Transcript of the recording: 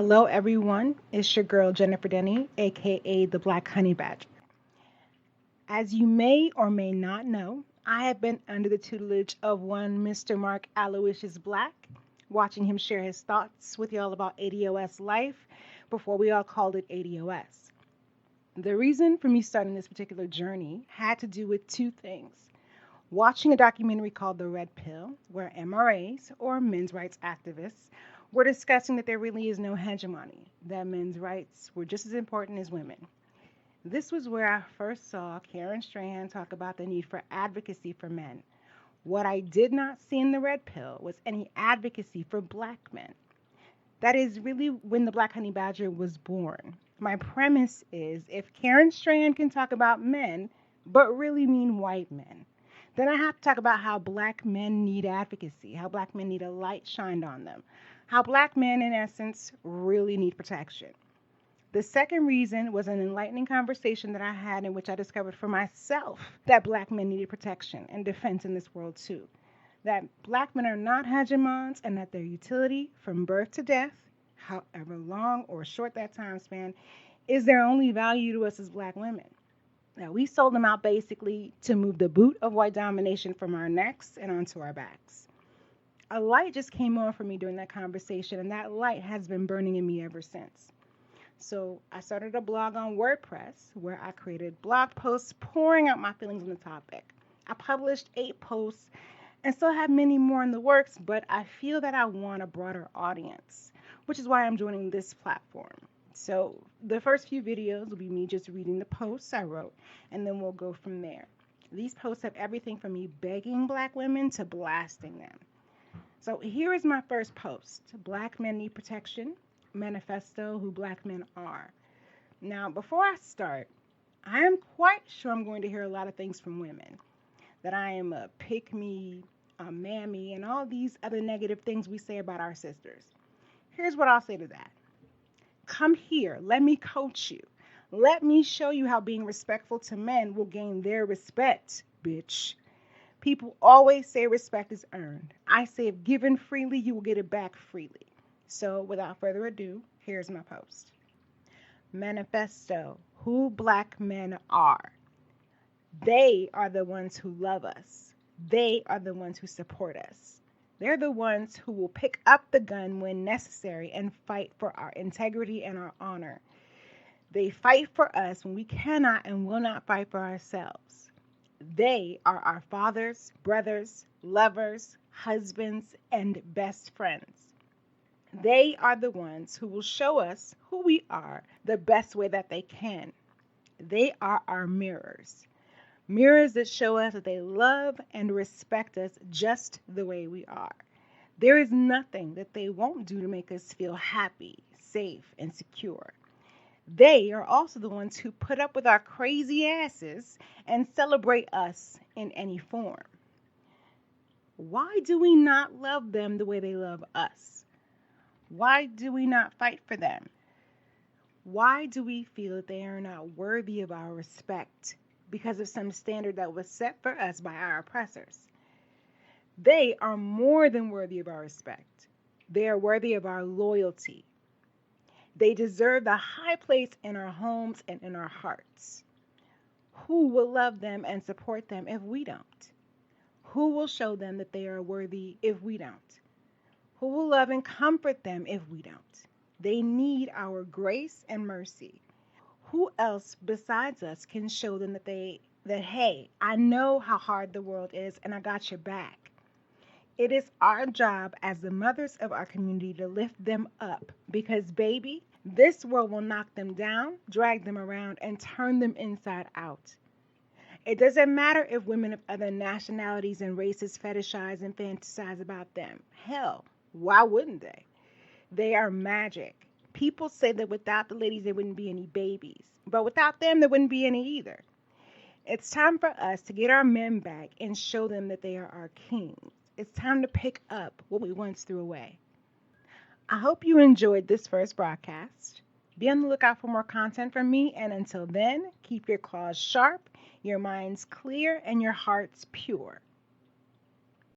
Hello, everyone. It's your girl, Jennifer Denny, aka the Black Honey Badger. As you may or may not know, I have been under the tutelage of one Mr. Mark Aloysius Black, watching him share his thoughts with y'all about ADOS life before we all called it ADOS. The reason for me starting this particular journey had to do with two things. Watching a documentary called The Red Pill, where MRAs, or men's rights activists, were discussing that there really is no hegemony, that men's rights were just as important as women. This was where I first saw Karen Strahan talk about the need for advocacy for men. What I did not see in The Red Pill was any advocacy for black men. That is really when the Black Honey Badger was born. My premise is if Karen Strahan can talk about men, but really mean white men, then I have to talk about how black men need advocacy, how black men need a light shined on them, how black men, in essence, really need protection. The second reason was an enlightening conversation that I had in which I discovered for myself that black men needed protection and defense in this world too. That black men are not hegemons and that their utility from birth to death, however long or short that time span, is their only value to us as black women. Now, we sold them out basically to move the boot of white domination from our necks and onto our backs. A light just came on for me during that conversation, and that light has been burning in me ever since. So I started a blog on WordPress where I created blog posts pouring out my feelings on the topic. I published 8 posts and still have many more in the works, but I feel that I want a broader audience, which is why I'm joining this platform. So the first few videos will be me just reading the posts I wrote, and then we'll go from there. These posts have everything from me begging black women to blasting them. So here is my first post. Black men need protection. Manifesto, who black men are. Now, before I start, I am quite sure I'm going to hear a lot of things from women. That I am a pick-me, a mammy, and all these other negative things we say about our sisters. Here's what I'll say to that. Come here, let me coach you. Let me show you how being respectful to men will gain their respect, bitch. People always say respect is earned. I say if given freely, you will get it back freely. So without further ado, here's my post. Manifesto, who black men are. They are the ones who love us. They are the ones who support us. They're the ones who will pick up the gun when necessary and fight for our integrity and our honor. They fight for us when we cannot and will not fight for ourselves. They are our fathers, brothers, lovers, husbands, and best friends. They are the ones who will show us who we are the best way that they can. They are our mirrors. Mirrors that show us that they love and respect us just the way we are. There is nothing that they won't do to make us feel happy, safe, and secure. They are also the ones who put up with our crazy asses and celebrate us in any form. Why do we not love them the way they love us? Why do we not fight for them? Why do we feel that they are not worthy of our respect because of some standard that was set for us by our oppressors? They are more than worthy of our respect. They are worthy of our loyalty. They deserve the high place in our homes and in our hearts. Who will love them and support them if we don't? Who will show them that they are worthy if we don't? Who will love and comfort them if we don't? They need our grace and mercy. Who else besides us can show them that hey, I know how hard the world is and I got your back. It is our job as the mothers of our community to lift them up because, baby, this world will knock them down, drag them around, and turn them inside out. It doesn't matter if women of other nationalities and races fetishize and fantasize about them. Hell, why wouldn't they? They are magic. People say that without the ladies, there wouldn't be any babies. But without them, there wouldn't be any either. It's time for us to get our men back and show them that they are our kings. It's time to pick up what we once threw away. I hope you enjoyed this first broadcast. Be on the lookout for more content from me, and until then, keep your claws sharp, your minds clear, and your hearts pure.